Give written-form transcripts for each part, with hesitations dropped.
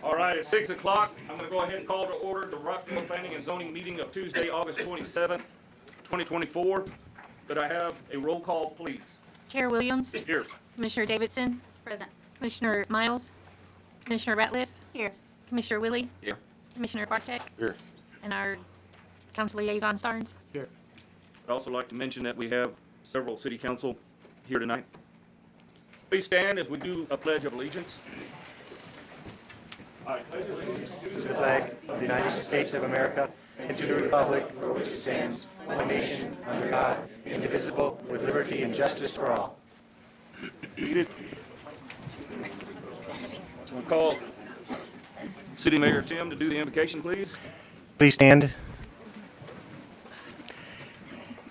All right, at 6 o'clock, I'm going to go ahead and call to order the Rockdale Planning and Zoning meeting of Tuesday, August 27th, 2024. Could I have a roll call, please? Chair Williams. Here. Commissioner Davidson. Present. Commissioner Miles. Commissioner Ratliff. Here. Commissioner Willie. Here. Commissioner Bartek. Here. And our council liaison Starnes. Here. I'd also like to mention that we have several city council here tonight. Please stand as we do a pledge of allegiance. To the flag of the United States of America and to the republic for which it stands, one nation, under God, indivisible, with liberty and justice for all. Seated. We'll call City Mayor Tim to do the invocation, please. Please stand.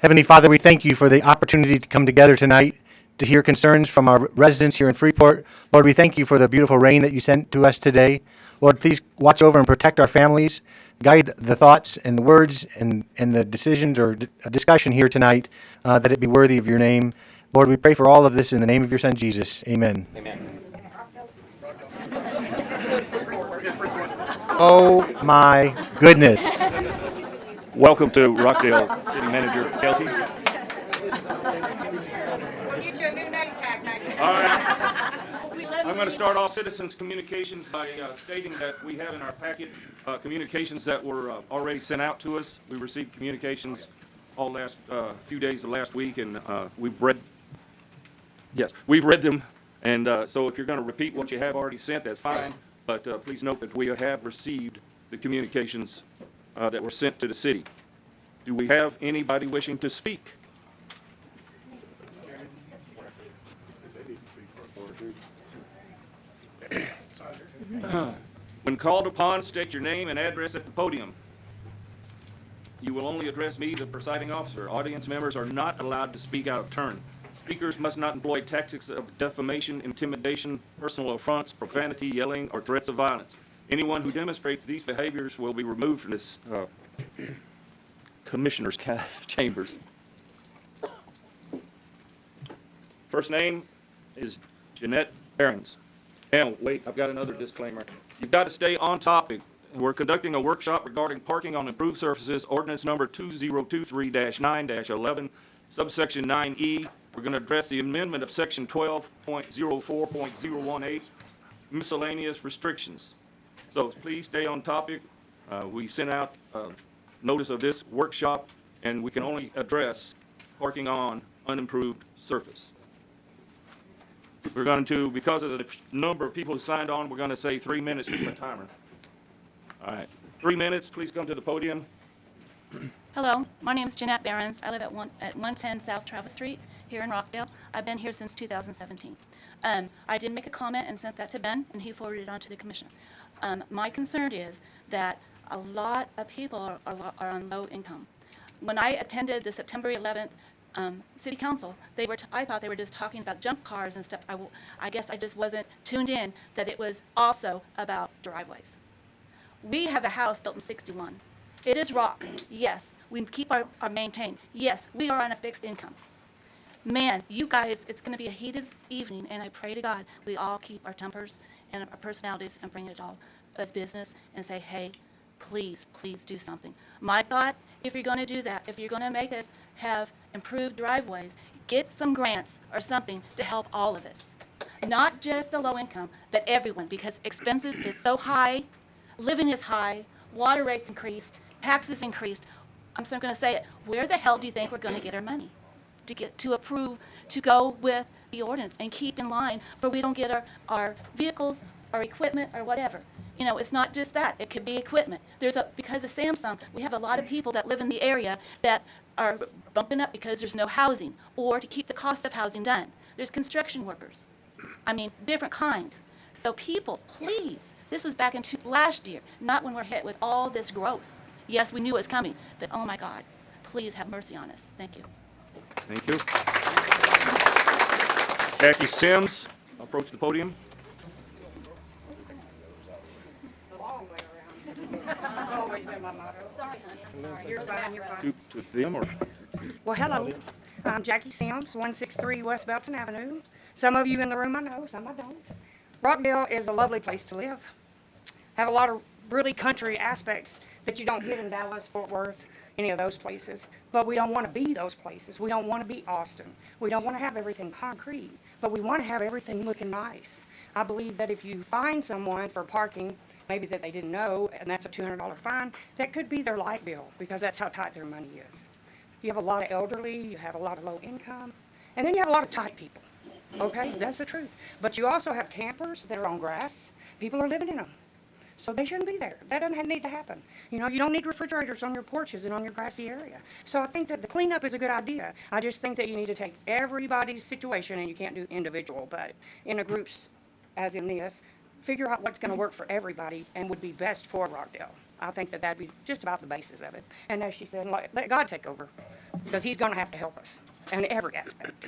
Heavenly Father, we thank you for the opportunity to come together tonight to hear concerns from our residents here in Freeport. Lord, we thank you for the beautiful rain that you sent to us today. Lord, please watch over and protect our families, guide the thoughts and the words and the decisions or discussion here tonight, that it be worthy of your name. Lord, we pray for all of this in the name of your Son, Jesus. Amen. Amen. Oh, my goodness. Welcome to Rockdale City Manager Kelsey. We'll get you a new name tag next year. All right. I'm going to start off citizens' communications by stating that we have in our packet communications that were already sent out to us. We received communications all last few days of last week, and we've read them. And so if you're going to repeat what you have already sent, that's fine. But please note that we have received the communications that were sent to the city. Do we have anybody wishing to speak? When called upon, state your name and address at the podium. You will only address me, the presiding officer. Audience members are not allowed to speak out of turn. Speakers must not employ tactics of defamation, intimidation, personal affronts, profanity, yelling, or threats of violence. Anyone who demonstrates these behaviors will be removed from this commissioner's chambers. First name is Jeanette Behrens. And wait, I've got another disclaimer. You've got to stay on topic. We're conducting a workshop regarding parking on improved surfaces, ordinance number 2023-9-11, subsection 9E. We're going to address the amendment of section 12.04.018, miscellaneous restrictions. So please stay on topic. We sent out notice of this workshop, and we can only address parking on unimproved surface. We're going to, because of the number of people who signed on, we're going to say 3 minutes for the timer. All right, 3 minutes. Please come to the podium. Hello, my name is Jeanette Behrens. I live at 110 South Travis Street here in Rockdale. I've been here since 2017. I did make a comment and sent that to Ben, and he forwarded it on to the commissioner. My concern is that a lot of people are on low income. When I attended the September 11th City Council, I thought they were just talking about junk cars and stuff. I guess I just wasn't tuned in that it was also about driveways. We have a house built in '61. It is rock. Yes, we keep our maintained. Yes, we are on a fixed income. Man, you guys, it's going to be a heated evening, and I pray to God we all keep our tempers and our personalities and bring it all as business and say, hey, please, please do something. My thought, if you're going to do that, if you're going to make us have improved driveways, get some grants or something to help all of us. Not just the low income, but everyone, because expenses is so high, living is high, water rates increased, taxes increased. I'm still going to say it. Where the hell do you think we're going to get our money to approve, to go with the ordinance and keep in line where we don't get our vehicles, our equipment, or whatever? You know, it's not just that. It could be equipment. Because of Samsung, we have a lot of people that live in the area that are bumping up because there's no housing, or to keep the cost of housing down. There's construction workers. I mean, different kinds. So people, please, this was back in last year, not when we're hit with all this growth. Yes, we knew it was coming, but oh my God, please have mercy on us. Thank you. Thank you. Jackie Sims, approach the podium. That's always been my motto. Sorry, honey, I'm sorry. You're fine, you're fine. To them or? Well, hello. I'm Jackie Sims, 163 West Belton Avenue. Some of you in the room I know, some I don't. Rockdale is a lovely place to live. have a lot of really country aspects that you don't get in Dallas, Fort Worth, any of those places. But we don't want to be those places. We don't want to be Austin. We don't want to have everything concrete, but we want to have everything looking nice. I believe that if you find someone for parking, maybe that they didn't know, and that's a $200 fine, that could be their light bill, because that's how tight their money is. You have a lot of elderly, you have a lot of low income, and then you have a lot of tight people. Okay, that's the truth. But you also have campers that are on grass. People are living in them. So they shouldn't be there. That doesn't need to happen. You know, you don't need refrigerators on your porches and on your grassy area. So I think that the cleanup is a good idea. I just think that you need to take everybody's situation, and you can't do individual, but in a groups, as in this, figure out what's going to work for everybody and would be best for Rockdale. I think that that'd be just about the basis of it. And as she said, let God take over, because he's going to have to help us in every aspect.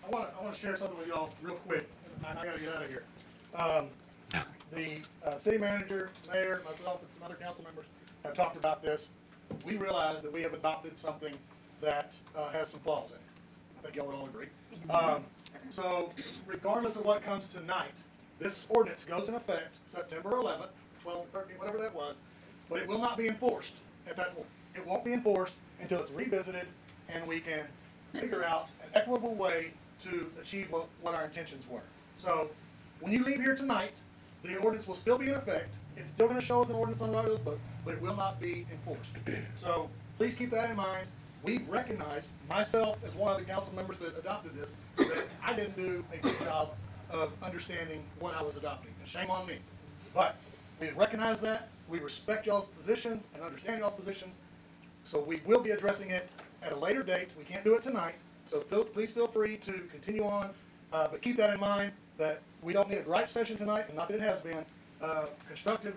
I want to share something with y'all real quick. I got to get out of here. The city manager, mayor, myself, and some other council members have talked about this. We realize that we have adopted something that has some flaws in it. I think y'all would all agree. So regardless of what comes tonight, this ordinance goes in effect September 11th, 12, 13, whatever that was, but it will not be enforced at that point. It won't be enforced until it's revisited and we can figure out an equitable way to achieve what our intentions were. So when you leave here tonight, the ordinance will still be in effect. It's still going to show us an ordinance on Rockdale's book, but it will not be enforced. So please keep that in mind. We recognize, myself as one of the council members that adopted this, that I didn't do a good job of understanding what I was adopting. And shame on me. But we recognize that. We respect y'all's positions and understand y'all's positions. So we will be addressing it at a later date. We can't do it tonight. So please feel free to continue on. But keep that in mind, that we don't need a gripe session tonight, and not that it has been. Constructive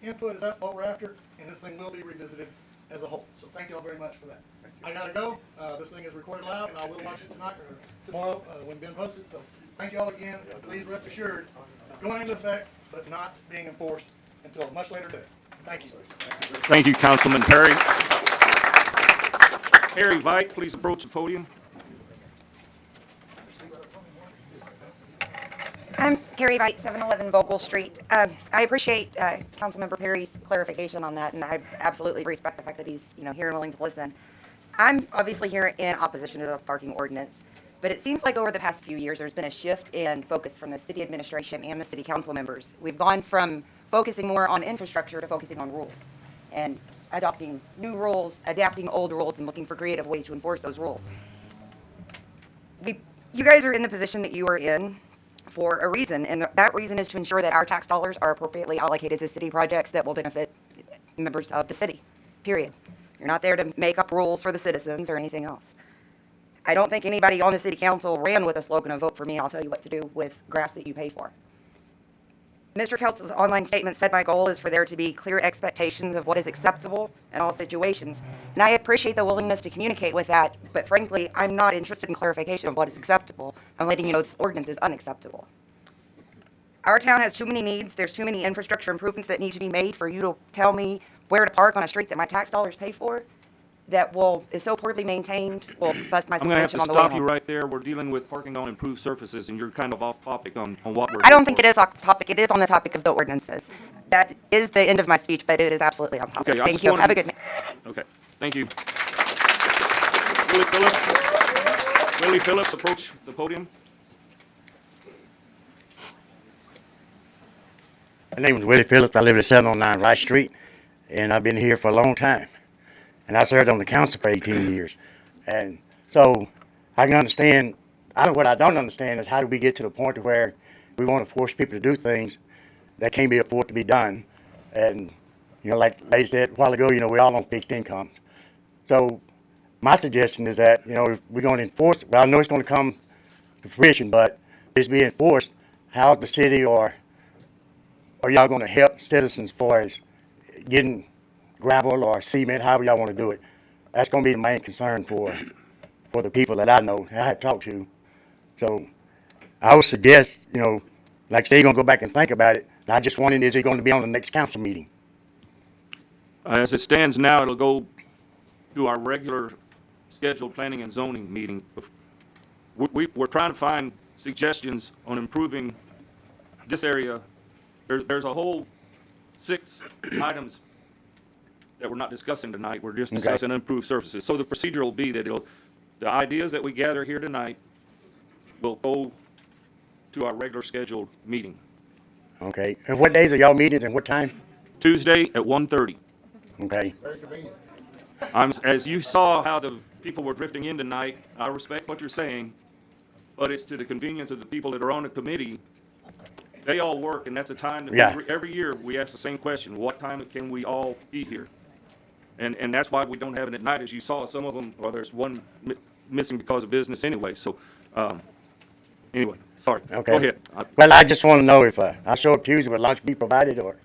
input is what we're after, and this thing will be revisited as a whole. So thank y'all very much for that. I gotta go. This thing is recorded live, and I will watch it tonight or tomorrow when Ben posts it. So thank y'all again. Please rest assured, it's going into effect, but not being enforced until a much later date. Thank you. Thank you, Councilman Perry. Harry Veit, please approach the podium. I'm Carrie Veit, 711 Vogel Street. I appreciate Councilmember Perry's clarification on that, and I absolutely respect the fact that he's, here and willing to listen. I'm obviously here in opposition to the parking ordinance, but it seems like over the past few years, there's been a shift in focus from the city administration and the city council members. We've gone from focusing more on infrastructure to focusing on rules and adopting new rules, adapting old rules, and looking for creative ways to enforce those rules. You guys are in the position that you are in for a reason, and that reason is to ensure that our tax dollars are appropriately allocated to city projects that will benefit members of the city, period. You're not there to make up rules for the citizens or anything else. I don't think anybody on the city council ran with a slogan of vote for me, I'll tell you what to do with grass that you pay for. Mr. Keltz's online statement said my goal is for there to be clear expectations of what is acceptable in all situations. And I appreciate the willingness to communicate with that, but frankly, I'm not interested in clarification of what is acceptable. I'm letting you know this ordinance is unacceptable. Our town has too many needs. There's too many infrastructure improvements that need to be made for you to tell me where to park on a street that my tax dollars pay for that is so poorly maintained, will bust my I'm going to have suspension to on the way stop you home. right there. We're dealing with parking on improved surfaces, and you're kind of off topic on what we're. I don't think it is off topic. It is on the topic of the ordinances. That is the end of my speech, but it is absolutely on topic. Okay, I Thank just you. wanted- Have a good night. Okay, thank you. Willie Phillips. Willie Phillips, approach the podium. My name is Willie Phillips. I live at 709 Rice Street, and I've been here for a long time. And I served on the council for 18 years. And so I can understand, what I don't understand is how do we get to the point to where we want to force people to do things that can't be afforded to be done. And, like they said a while ago, we're all on fixed incomes. So my suggestion is that, if we're going to enforce it, well, I know it's going to come to fruition, but if it's being enforced, how the city or y'all going to help citizens as far as getting gravel or cement, however y'all want to do it? That's going to be the main concern for the people that I know, that I have talked to. So I would suggest, like I say, you're going to go back and think about it. I just wondering, is it going to be on the next council meeting? As it stands now, it'll go to our regular scheduled planning and zoning meeting. We're trying to find suggestions on improving this area. There's a whole 6 items that we're not discussing tonight. We're just discussing improved services. So the procedure will be that the ideas that we gather here tonight will go to our regular scheduled meeting. Okay. And what days are y'all meetings and what time? Tuesday at 1:30. Okay. Very convenient. As you saw how the people were drifting in tonight, I respect what you're saying, but it's to the convenience of the people that are on the committee. They all work, and that's a time that Yeah. every year we ask the same question: what time can we all be here? And that's why we don't have it at night, as you saw. Some of them, well, there's one missing because of business anyway. So, anyway, sorry. Okay. Go ahead. Well, I just want to know if I show up Tuesday, will lunch be provided or?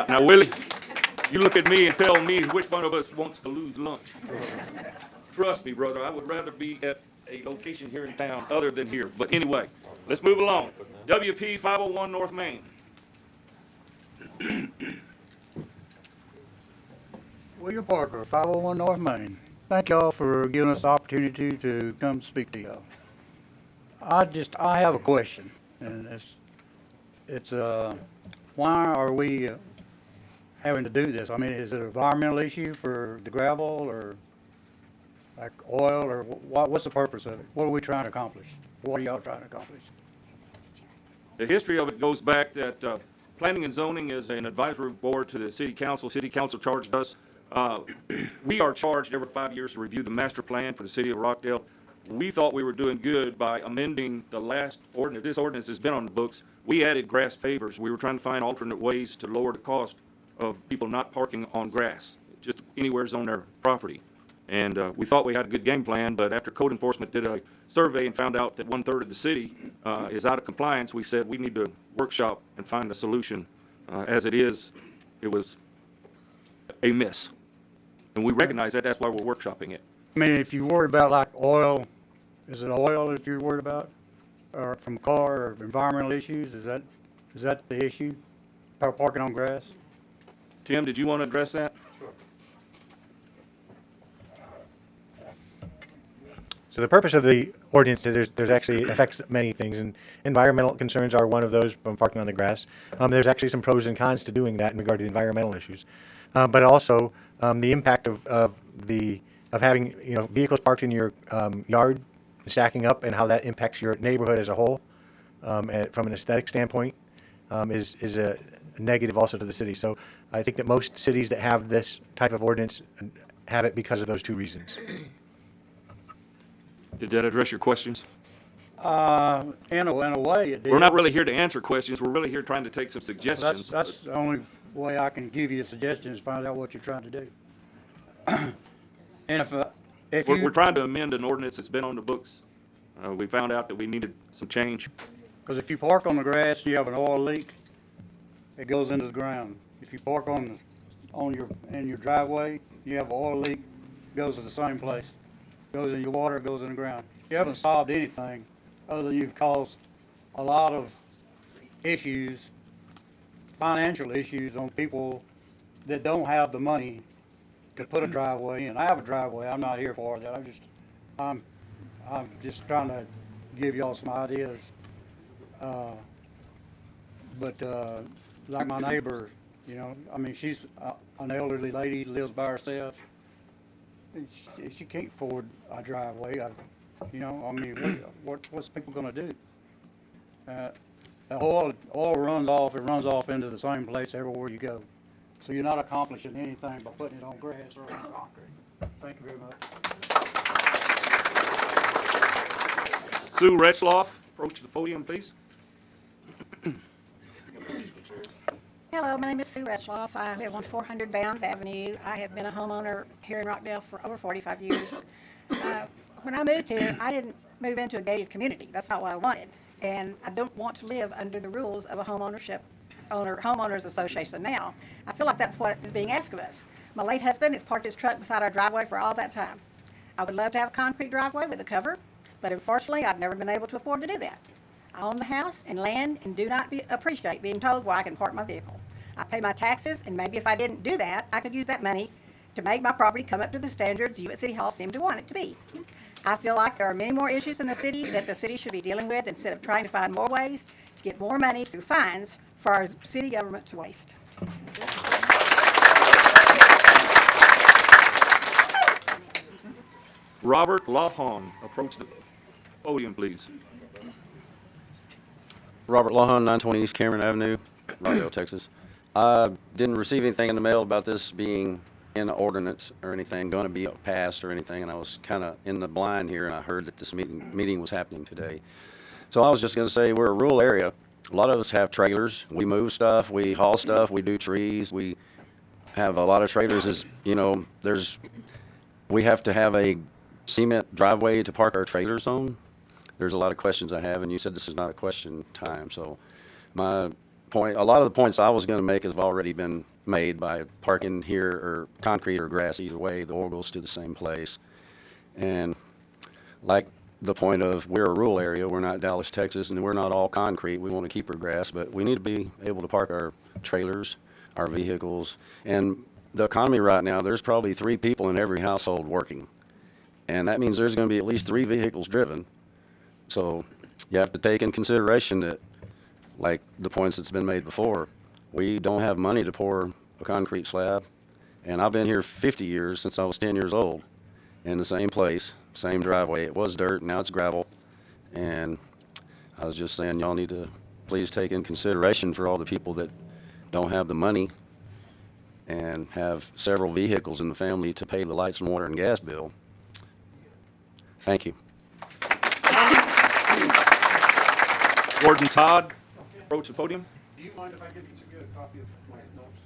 Now, Willie, you look at me and tell me which one of us wants to lose lunch. Trust me, brother, I would rather be at a location here in town other than here. But anyway, let's move along. WP 501 North Main. William Parker, 501 North Main. Thank y'all for giving us the opportunity to come speak to y'all. I have a question, and it's why are we having to do this? I mean, is it an environmental issue for the gravel, or like oil, or what's the purpose of it? What are we trying to accomplish? What are y'all trying to accomplish? The history of it goes back that planning and zoning is an advisory board to the city council. City council charged us. We are charged every 5 years to review the master plan for the city of Rockdale. We thought we were doing good by amending the last ordinance. This ordinance has been on the books. We added grass pavers. We were trying to find alternate ways to lower the cost of people not parking on grass, just anywhere's on their property. And we thought we had a good game plan, but after code enforcement did a survey and found out that 1/3 of the city is out of compliance, we said we need to workshop and find a solution. As it is, it was a miss. And we recognize that. That's why we're workshopping it. I mean, if you worry about like oil, is it oil that you're worried about? Or from a car, or environmental issues, is that the issue? Parking on grass? Tim, did you want to address that? So the purpose of the ordinance, there's actually affects many things, and environmental concerns are one of those from parking on the grass. There's actually some pros and cons to doing that in regard to the environmental issues, but also the impact of having vehicles parked in your yard, stacking up, and how that impacts your neighborhood as a whole, and from an aesthetic standpoint, is a negative also to the city. So I think that most cities that have this type of ordinance have it because of those two reasons. Did that address your questions? In a way, it did. We're not really here to answer questions. We're really here trying to take some suggestions. That's the only way I can give you a suggestion, is find out what you're trying to do. And if We're you, trying to amend an ordinance that's been on the books. We found out that we needed some change. because if you park on the grass, you have an oil leak, it goes into the ground. If you park in your driveway, you have an oil leak, goes to the same place. Goes in your water, goes in the ground. You haven't solved anything other than you've caused a lot of issues, financial issues on people that don't have the money to put a driveway in. I have a driveway. I'm not here for that. I'm just trying to give y'all some ideas. Like my neighbor, I mean, she's an elderly lady, lives by herself. She can't afford a driveway. What's people gonna do? The oil runs off into the same place everywhere you go. So you're not accomplishing anything by putting it on grass or on concrete. Thank you very much. Sue Retzloff, approach the podium, please. Hello, my name is Sue Retzloff. I live on 400 Bounds Avenue. I have been a homeowner here in Rockdale for over 45 years. When I moved here, I didn't move into a gated community. That's not what I wanted. And I don't want to live under the rules of a homeowners association now. I feel like that's what is being asked of us. My late husband has parked his truck beside our driveway for all that time. I would love to have a concrete driveway with a cover, but unfortunately, I've never been able to afford to do that. I own the house and land and do not appreciate being told where I can park my vehicle. I pay my taxes, and maybe if I didn't do that, I could use that money to make my property come up to the standards you at City Hall seem to want it to be. I feel like there are many more issues in the city that the city should be dealing with instead of trying to find more ways to get more money through fines for our city government to waste. Robert Lawhon, approach the podium, please. Robert Lawhon, 920 East Cameron Avenue, Rockdale, Texas. I didn't receive anything in the mail about this being in an ordinance or anything, going to be passed or anything, and I was kind of in the blind here, and I heard that this meeting was happening today. So I was just going to say, we're a rural area. A lot of us have trailers. We move stuff, we haul stuff, we do trees. We have a lot of trailers. We have to have a cement driveway to park our trailers on. There's a lot of questions I have, and you said this is not a question time. So my point, a lot of the points I was going to make have already been made by parking here or concrete or grass. Either way, the oil goes to the same place. And like the point of, we're a rural area, we're not Dallas, Texas, and we're not all concrete. We want to keep our grass, but we need to be able to park our trailers, our vehicles. And the economy right now, there's probably 3 people in every household working. And that means there's going to be at least 3 vehicles driven. So you have to take in consideration that, like the points that's been made before, we don't have money to pour a concrete slab. And I've been here 50 years, since I was 10 years old, in the same place, same driveway. It was dirt, now it's gravel. And I was just saying, y'all need to please take in consideration for all the people that don't have the money and have several vehicles in the family to pay the lights and water and gas bill. Thank you. Gordon Todd, approach the podium. Do you mind if I give you a copy of my notes?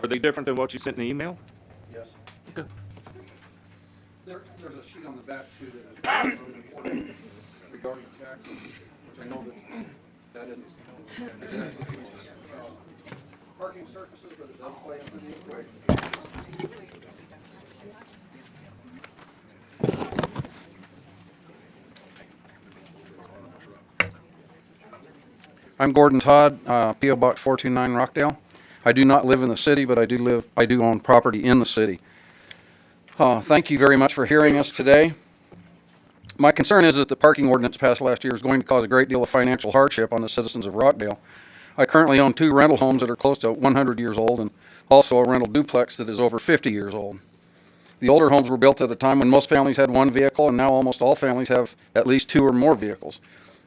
Are they different than what you sent in the email? Yes. Okay. There's a sheet on the back too that is really important regarding tax, which I know that isn't. Parking surfaces, but it does play into the equation. I'm Gordon Todd, P.O. Box 429 Rockdale. I do not live in the city, but I do own property in the city. Thank you very much for hearing us today. My concern is that the parking ordinance passed last year is going to cause a great deal of financial hardship on the citizens of Rockdale. I currently own 2 rental homes that are close to 100 years old and also a rental duplex that is over 50 years old. The older homes were built at a time when most families had 1 vehicle, and now almost all families have at least 2 or more vehicles.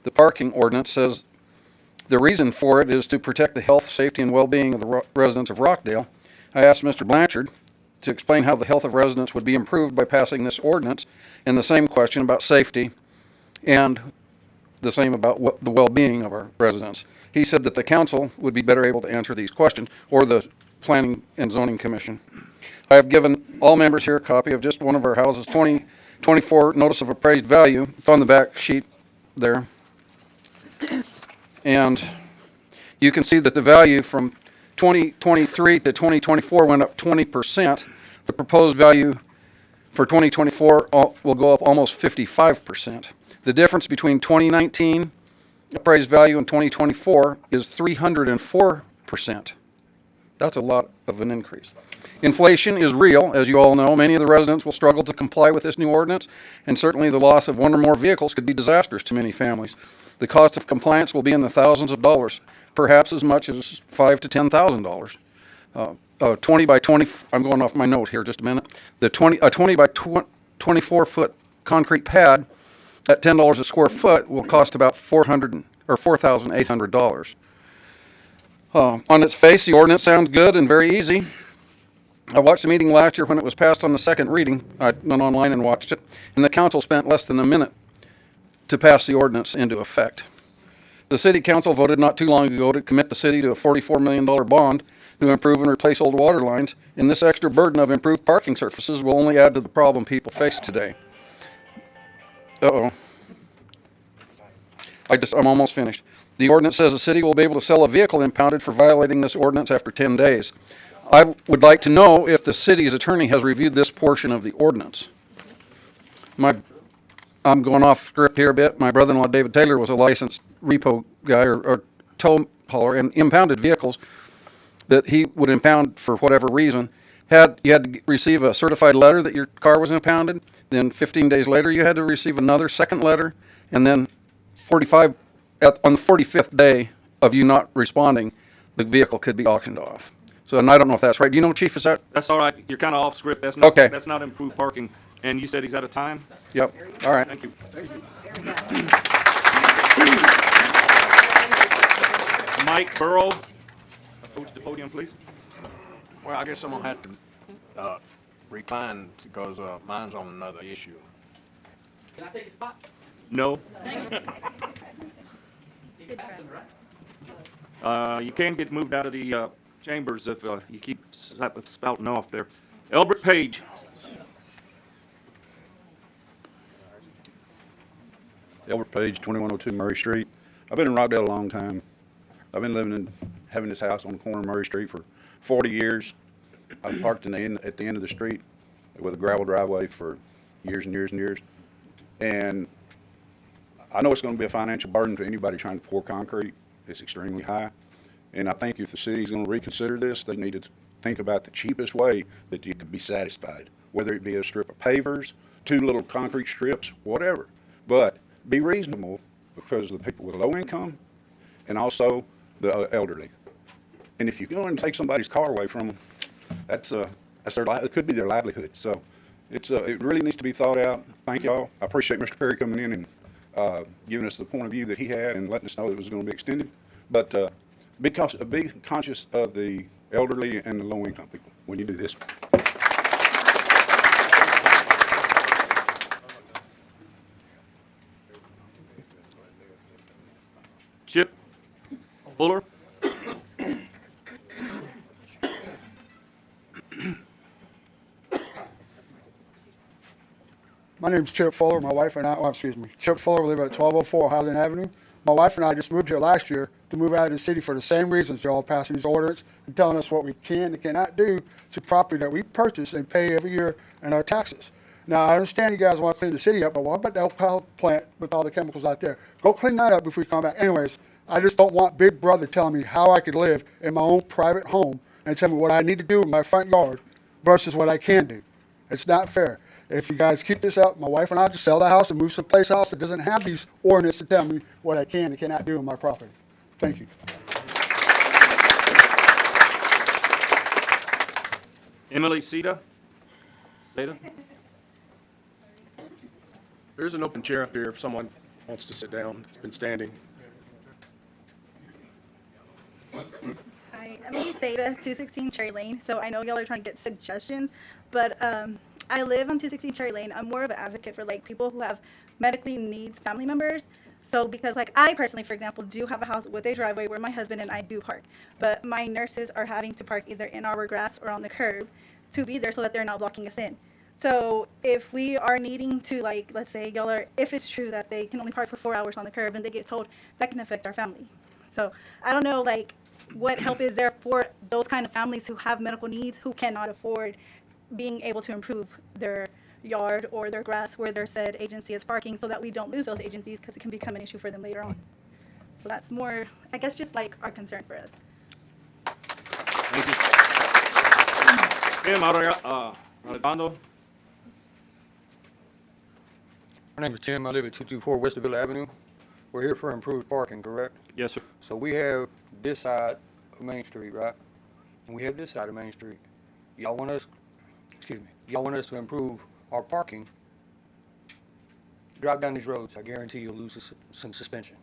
The parking ordinance says the reason for it is to protect the health, safety, and well-being of the residents of Rockdale. I asked Mr. Blanchard to explain how the health of residents would be improved by passing this ordinance, and the same question about safety and the same about the well-being of our residents. He said that the council would be better able to answer these questions, or the Planning and Zoning Commission. I have given all members here a copy of just one of our houses, 2024 Notice of Appraised Value. It's on the back sheet there. And you can see that the value from 2023 to 2024 went up 20%. The proposed value for 2024 will go up almost 55%. The difference between 2019 appraised value and 2024 is 304%. That's a lot of an increase. Inflation is real, as you all know. Many of the residents will struggle to comply with this new ordinance, and certainly the loss of 1 or more vehicles could be disastrous to many families. The cost of compliance will be in the thousands of dollars, perhaps as much as $5,000 to $10,000. 20 by 20, I'm going off my note here just a minute. A 20 by 24 foot concrete pad at $10 a square foot will cost about $4,800. On its face, the ordinance sounds good and very easy. I watched the meeting last year when it was passed on the second reading. I went online and watched it, and the council spent less than a minute to pass the ordinance into effect. The city council voted not too long ago to commit the city to a $44 million bond to improve and replace old water lines, and this extra burden of improved parking surfaces will only add to the problem people face today. I'm almost finished. The ordinance says the city will be able to sell a vehicle impounded for violating this ordinance after 10 days. I would like to know if the city's attorney has reviewed this portion of the ordinance. I'm going off script here a bit. My brother-in-law, David Taylor, was a licensed repo guy or tow hauler and impounded vehicles that he would impound for whatever reason you had to receive a certified letter that your car was impounded. Then 15 days later, you had to receive another second letter, and then on the 45th day of you not responding, the vehicle could be auctioned off. So, and I don't know if that's right. Do you know, Chief, is that? That's all right. You're kind of off script. That's not, Okay. that's not improved parking. And you said he's out of time? Yep. All right. Thank you. Mike Burrow, approach the podium, please. Well, I guess I'm gonna have to, recline because, mine's on another issue. Can I take a spot? No. You can get moved out of the chambers if you keep spouting off there. Elbert Page. Albert Page, 2102 Murray Street. I've been in Rockdale a long time. I've been having this house on the corner of Murray Street for 40 years. I've parked at the end of the street with a gravel driveway for years and years and years. And I know it's going to be a financial burden to anybody trying to pour concrete. It's extremely high. And I think if the city's going to reconsider this, they need to think about the cheapest way that you could be satisfied, whether it be a strip of pavers, 2 little concrete strips, whatever. But be reasonable because of the people with low income and also the elderly. And if you go and take somebody's car away from them, it could be their livelihood. So it really needs to be thought out. Thank y'all. I appreciate Mr. Perry coming in and giving us the point of view that he had and letting us know it was going to be extended. But be conscious of the elderly and the low income people when you do this. Chip Fuller. My name's Chip Fuller. My wife and I, Chip Fuller, we live at 1204 Highland Avenue. My wife and I just moved here last year to move out of the city for the same reasons. Y'all passing these ordinances and telling us what we can and cannot do to property that we purchase and pay every year in our taxes. Now, I understand you guys want to clean the city up, but what about that power plant with all the chemicals out there? Go clean that up before you come back. Anyways, I just don't want Big Brother telling me how I could live in my own private home and tell me what I need to do in my front yard versus what I can do. It's not fair. If you guys keep this up, my wife and I just sell the house and move someplace else that doesn't have these ordinances to tell me what I can and cannot do in my property. Thank you. Emily Seda. There's an open chair up here if someone wants to sit down. It's been standing. Hi, I'm Seda, 216 Cherry Lane. So I know y'all are trying to get suggestions, but I live on 216 Cherry Lane. I'm more of an advocate for like people who have medically needs family members. So because like I personally, for example, do have a house with a driveway where my husband and I do park, but my nurses are having to park either in our grass or on the curb to be there so that they're not blocking us in. So if we are needing to, like, let's say y'all are, if it's true that they can only park for 4 hours on the curb and they get told, that can affect our family. So I don't know, like, what help is there for those kind of families who have medical needs who cannot afford being able to improve their yard or their grass where their said agency is parking, so that we don't lose those agencies because it can become an issue for them later on. So that's more, I guess, just like our concern for us. Thank you. Tim Arredondo. My name is Tim. I live at 224 Westerville Avenue. We're here for improved parking, correct? Yes, sir. So we have this side of Main Street, right? And we have this side of Main Street. Y'all want us to improve our parking. Drive down these roads. I guarantee you'll lose some suspension.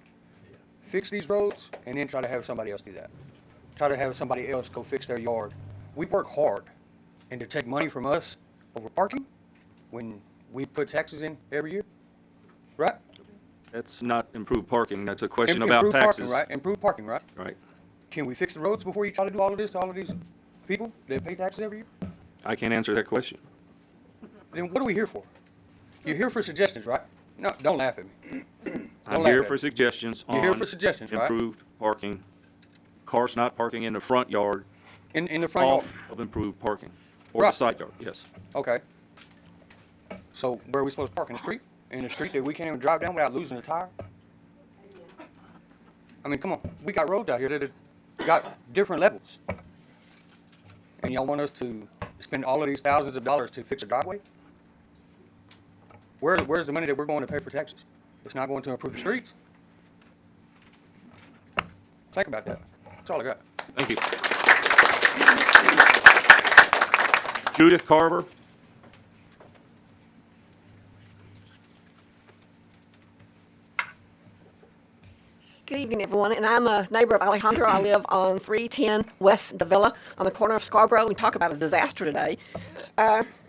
Fix these roads and then try to have somebody else do that. Try to have somebody else go fix their yard. We work hard, and to take money from us over parking when we put taxes in every year, right? That's not improved parking. That's a question about Improved taxes. parking, right? Improved parking, right? Right. Can we fix the roads before you try to do all of this to all of these people that pay taxes every year? I can't answer that question. Then what are we here for? You're here for suggestions, right? No, don't laugh at me. I'm here for suggestions on You're here for suggestions, right? improved parking. Cars not parking in the front yard. In the front yard? Off of improved parking. Or Right. the side yard, yes. Okay. So where are we supposed to park? In the street? In the street that we can't even drive down without losing a tire? I mean, come on. We got roads out here that have got different levels. And y'all want us to spend all of these thousands of dollars to fix a driveway? Where's the money that we're going to pay for taxes? It's not going to improve the streets. Think about that. That's all I got. Thank you. Judith Carver. Good evening, everyone, and I'm a neighbor of Alejandro. I live on 310 West Davila on the corner of Scarborough. We talk about a disaster today.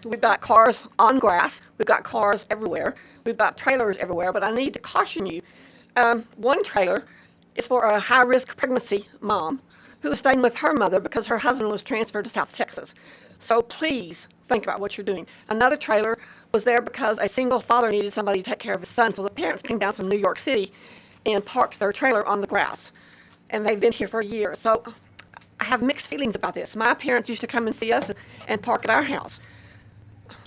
We've got cars on grass. We've got cars everywhere. We've got trailers everywhere, but I need to caution you. One trailer is for a high-risk pregnancy mom who was staying with her mother because her husband was transferred to South Texas. So please think about what you're doing. Another trailer was there because a single father needed somebody to take care of his son, so the parents came down from New York City and parked their trailer on the grass. And they've been here for a year. So I have mixed feelings about this. My parents used to come and see us and park at our house.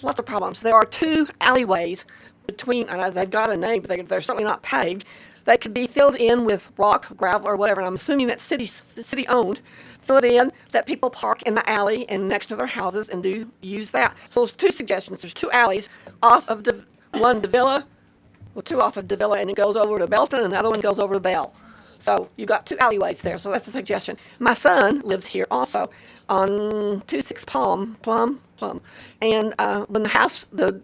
Lots of problems. There are 2 alleyways between, they've got a name, but they're certainly not paved. They could be filled in with rock, gravel, or whatever, and I'm assuming that city-owned. Fill it in, let people park in the alley and next to their houses and use that. So there's 2 suggestions. There's 2 alleys off of one Davila, well, 2 off of Davila, and it goes over to Belton, and the other one goes over to Bell. So you've got 2 alleyways there, so that's a suggestion. My son lives here also on 26 Plum. And when the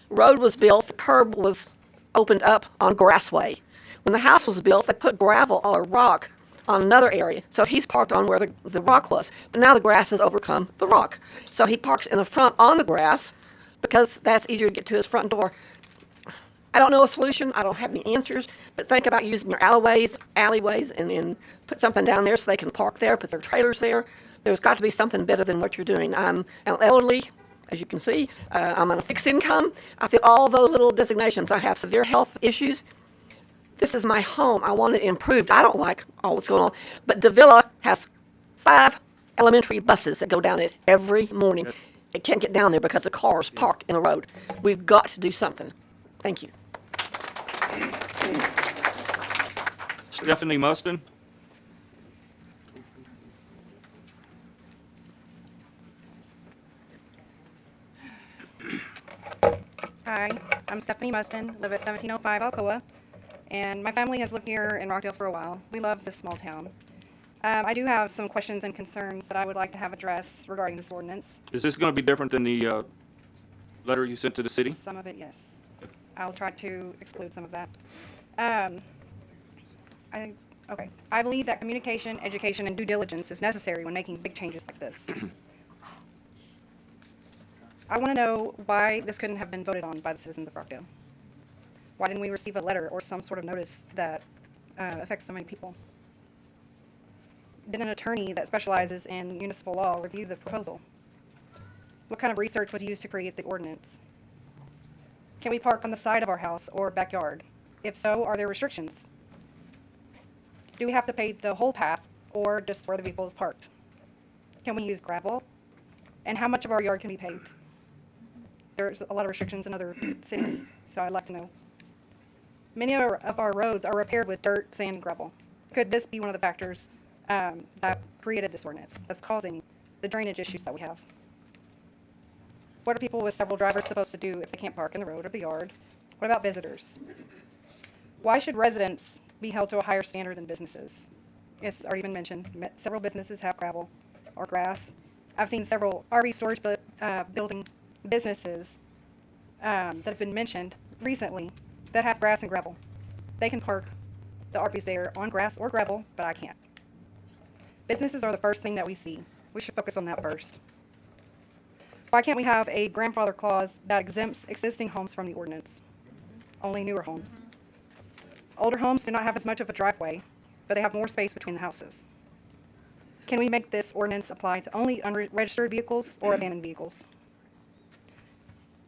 road was built, the curb was opened up on Grassway. When the house was built, they put gravel or rock on another area. So he's parked on where the rock was. But now the grass has overcome the rock. So he parks in the front on the grass because that's easier to get to his front door. I don't know a solution. I don't have any answers. But think about using your alleyways, and put something down there so they can park there, put their trailers there. There's got to be something better than what you're doing. I'm elderly, as you can see. I'm on a fixed income. I fit all those little designations. I have severe health issues. This is my home. I want it improved. I don't like all what's going on. But Davila has 5 elementary buses that go down it every morning. It can't get down there because the cars parked in the road. We've got to do something. Thank you. Stephanie Mustin. Hi, I'm Stephanie Mustin, live at 1705 Alcoa, and my family has lived here in Rockdale for a while. We love this small town. I do have some questions and concerns that I would like to have addressed regarding this ordinance. Is this going to be different than the letter you sent to the city? Some of it, yes. I'll try to exclude some of that. I believe that communication, education, and due diligence is necessary when making big changes like this. I want to know why this couldn't have been voted on by the citizens of Rockdale. Why didn't we receive a letter or some sort of notice that affects so many people? Did an attorney that specializes in municipal law review the proposal? What kind of research was used to create the ordinance? Can we park on the side of our house or backyard? If so, are there restrictions? Do we have to pay the whole path or just where the vehicle is parked? Can we use gravel? And how much of our yard can be paved? There's a lot of restrictions in other cities, so I'd like to know. Many of our roads are repaired with dirt, sand, and gravel. Could this be one of the factors that created this ordinance that's causing the drainage issues that we have? What are people with several drivers supposed to do if they can't park in the road or the yard? What about visitors? Why should residents be held to a higher standard than businesses? It's already been mentioned. Several businesses have gravel or grass. I've seen several RV storage building businesses that have been mentioned recently that have grass and gravel. They can park the RVs there on grass or gravel, but I can't. Businesses are the first thing that we see. We should focus on that first. Why can't we have a grandfather clause that exempts existing homes from the ordinance? Only newer homes. Older homes do not have as much of a driveway, but they have more space between the houses. Can we make this ordinance apply to only unregistered vehicles or abandoned vehicles?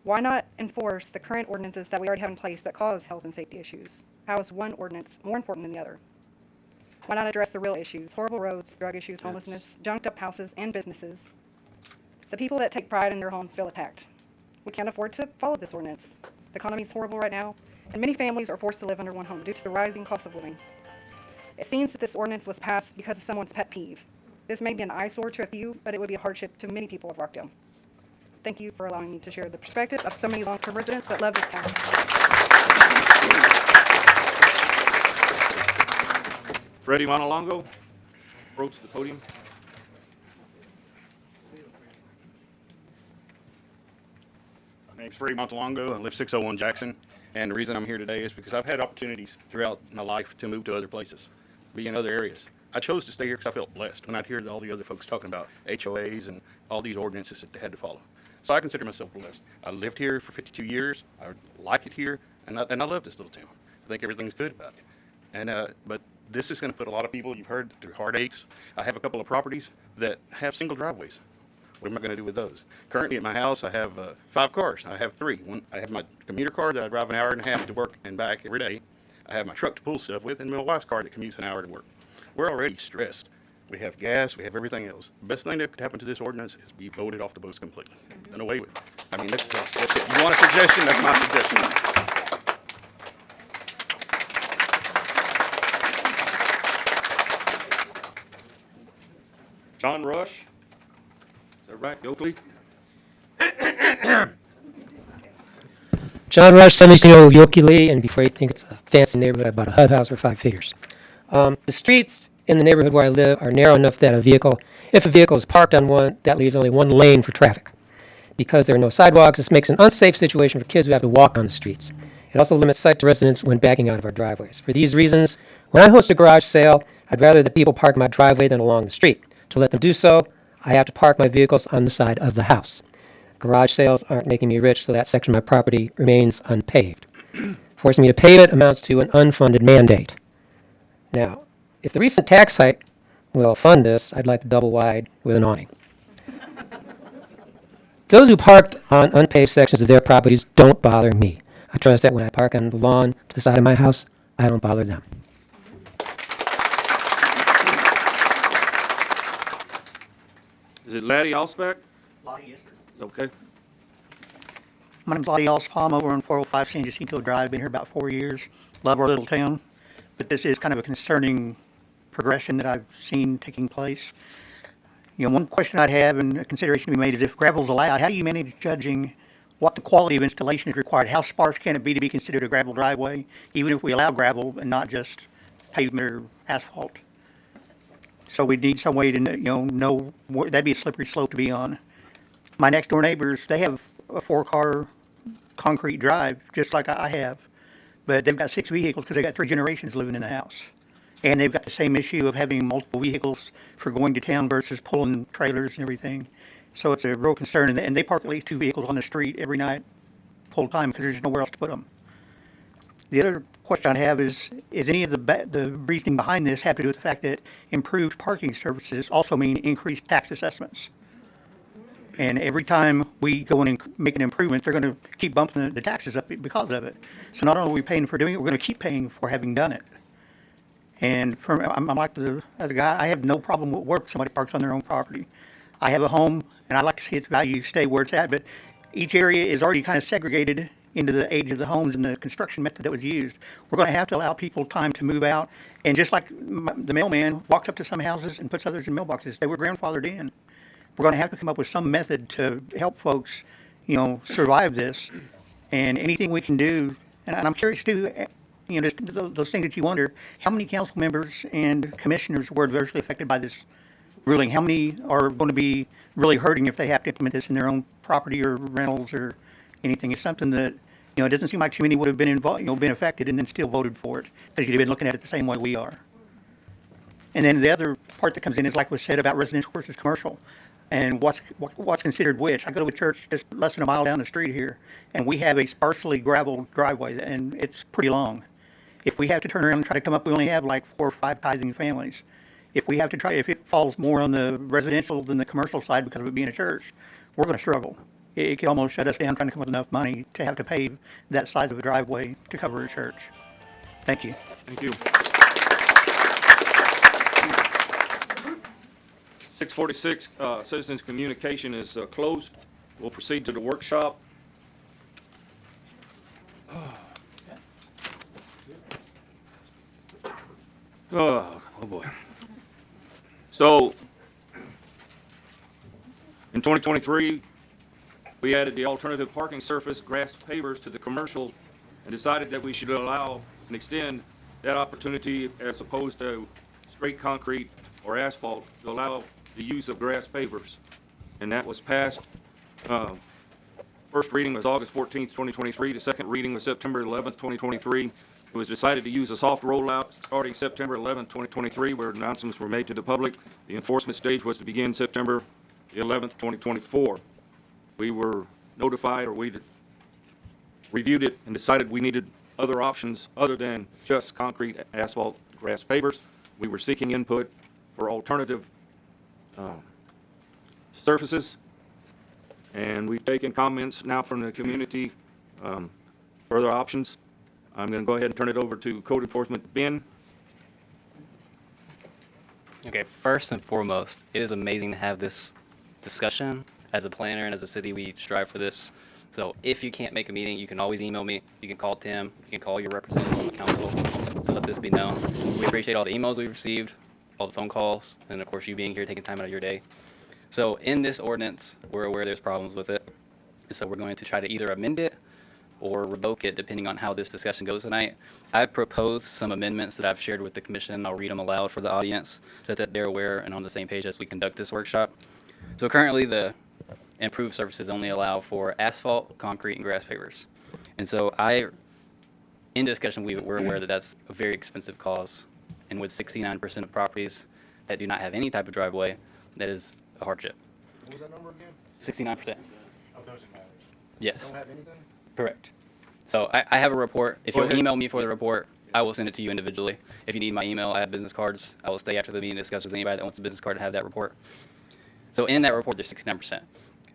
Why not enforce the current ordinances that we already have in place that cause health and safety issues? How is one ordinance more important than the other? Why not address the real issues, horrible roads, drug issues, homelessness, junked up houses and businesses? The people that take pride in their homes feel attacked. We can't afford to follow this ordinance. The economy is horrible right now, and many families are forced to live under one home due to the rising cost of living. It seems that this ordinance was passed because of someone's pet peeve. This may be an eyesore to a few, but it would be a hardship to many people of Rockdale. Thank you for allowing me to share the perspective of so many long-term residents that love this county. Freddie Montalongo, approach the podium. My name's Freddie Montalongo. I live 601 Jackson. And the reason I'm here today is because I've had opportunities throughout my life to move to other places, be in other areas. I chose to stay here because I felt blessed when I'd hear all the other folks talking about HOAs and all these ordinances that they had to follow. So I consider myself blessed. I lived here for 52 years. I like it here, and I love this little town. I think everything's good about it. And but this is going to put a lot of people, you've heard, through heartaches. I have a couple of properties that have single driveways. What am I going to do with those? Currently at my house, I have 5 cars. I have 3. I have my commuter car that I drive an hour and a half to work and back every day. I have my truck to pull stuff with, and my wife's car that commutes an hour to work. We're already stressed. We have gas, we have everything else. The best thing that could happen to this ordinance is be voted off the books completely. Done away with. I mean, that's it. You want a suggestion? That's my suggestion. John Rush, is that right, Oakley? John Rush, 17-year-old Yoki, and before you think it's a fancy neighborhood, I bought a HUD house for 5 figures. The streets in the neighborhood where I live are narrow enough that if a vehicle is parked on one, that leaves only one lane for traffic. Because there are no sidewalks, this makes an unsafe situation for kids who have to walk on the streets. It also limits sight to residents when backing out of our driveways. For these reasons, when I host a garage sale, I'd rather that people park in my driveway than along the street. To let them do so, I have to park my vehicles on the side of the house. Garage sales aren't making me rich, so that section of my property remains unpaved. Forcing me to pave it amounts to an unfunded mandate. Now, if the recent tax hike will fund this, I'd like a double wide with an awning. Those who parked on unpaved sections of their properties don't bother me. I trust that when I park on the lawn to the side of my house, I don't bother them. Is it Laddie Alspach? Lottie, yes, sir. Okay. My name's Lottie Alspach. I'm over on 405 San Jacinto Drive. Been here about 4 years. Love our little town. But this is kind of a concerning progression that I've seen taking place. You know, one question I'd have and a consideration to be made is if gravel's allowed, how do you manage judging what the quality of installation is required? How sparse can it be to be considered a gravel driveway, even if we allow gravel and not just pavement or asphalt? So we need some way to know that'd be a slippery slope to be on. My next door neighbors, they have a 4-car concrete drive, just like I have. But they've got 6 vehicles because they got 3 generations living in the house. And they've got the same issue of having multiple vehicles for going to town versus pulling trailers and everything. So it's a real concern. And they park at least 2 vehicles on the street every night, full time, because there's nowhere else to put them. The other question I have is any of the reasoning behind this have to do with the fact that improved parking services also mean increased tax assessments? And every time we go in and make an improvement, they're going to keep bumping the taxes up because of it. So not only are we paying for doing it, we're going to keep paying for having done it. And I'm like the other guy, I have no problem with where somebody parks on their own property. I have a home, and I like to see its value stay where it's at, but each area is already kind of segregated into the age of the homes and the construction method that was used. We're going to have to allow people time to move out. And just like the mailman walks up to some houses and puts others in mailboxes, they were grandfathered in. We're going to have to come up with some method to help folks, survive this. And anything we can do, and I'm curious too, just those things that you wonder, how many council members and commissioners were adversely affected by this ruling? How many are going to be really hurting if they have to implement this in their own property or rentals or anything? It's something that, it doesn't seem like too many would have been involved, been affected and then still voted for it because you've been looking at it the same way we are. And then the other part that comes in is like was said about residential versus commercial and what's considered which. I go to a church just less than a mile down the street here, and we have a sparsely gravel driveway, and it's pretty long. If we have to turn around and try to come up, we only have like 4 or 5 tithing families. If it falls more on the residential than the commercial side because of it being a church, we're going to struggle. It could almost shut us down trying to come up with enough money to have to pave that size of a driveway to cover a church. Thank you. Thank you. 646, citizens' communication is closed. We'll proceed to the workshop. Oh boy. So In 2023, we added the alternative parking surface grass pavers to the commercial and decided that we should allow and extend that opportunity as opposed to straight concrete or asphalt to allow the use of grass pavers. And that was passed. First reading was August 14th, 2023. The second reading was September 11th, 2023. It was decided to use a soft rollout starting September 11th, 2023, where announcements were made to the public. The enforcement stage was to begin September 11th, 2024. We were notified, or we reviewed it and decided we needed other options other than just concrete, asphalt, grass pavers. We were seeking input for alternative surfaces, and we've taken comments now from the community, further options. I'm going to go ahead and turn it over to Code Enforcement Ben. Okay, first and foremost, it is amazing to have this discussion. As a planner and as a city, we strive for this. So if you can't make a meeting, you can always email me. You can call Tim. You can call your representative on the council to let this be known. We appreciate all the emails we've received, all the phone calls, and of course you being here, taking time out of your day. So in this ordinance, we're aware there's problems with it. And so we're going to try to either amend it or revoke it depending on how this discussion goes tonight. I've proposed some amendments that I've shared with the commission. I'll read them aloud for the audience so that they're aware and on the same page as we conduct this workshop. So currently the improved surfaces only allow for asphalt, concrete, and grass pavers. And so in discussion, we're aware that that's a very expensive cause. And with 69% of properties that do not have any type of driveway, that is a hardship. What was that number again? 69%. Of those that matter. Yes. Don't have anything? Correct. So I have a report. If Go you'll ahead. email me for the report, I will send it to you individually. If you need my email, I have business cards. I will stay after the meeting to discuss with anybody that wants a business card to have that report. So in that report, there's 69%.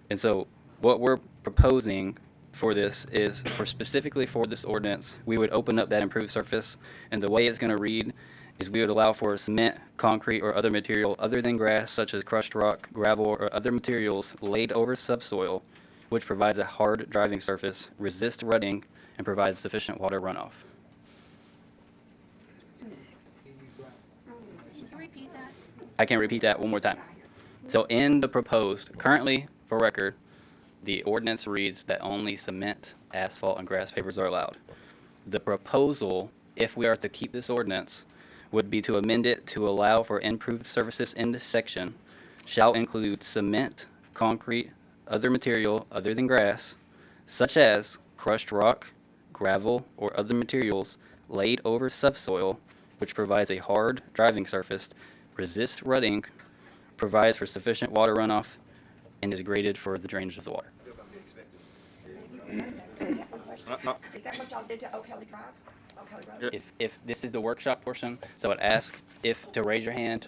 And so what we're proposing for this is specifically for this ordinance, we would open up that improved surface. And the way it's going to read is we would allow for cement, concrete, or other material other than grass, such as crushed rock, gravel, or other materials laid over subsoil, which provides a hard driving surface, resists rutting, and provides sufficient water runoff. I can repeat that one more time. So in the proposed, currently, for record, the ordinance reads that only cement, asphalt, and grass pavers are allowed. The proposal, if we are to keep this ordinance, would be to amend it to allow for improved services in this section shall include cement, concrete, other material other than grass, such as crushed rock, gravel, or other materials laid over subsoil, which provides a hard driving surface, resists rutting, provides for sufficient water runoff, and is graded for the drainage of the water. Is that what y'all did to O'Kelly Drive? O'Kelly Road? If this is the workshop portion, so I'd ask to raise your hand.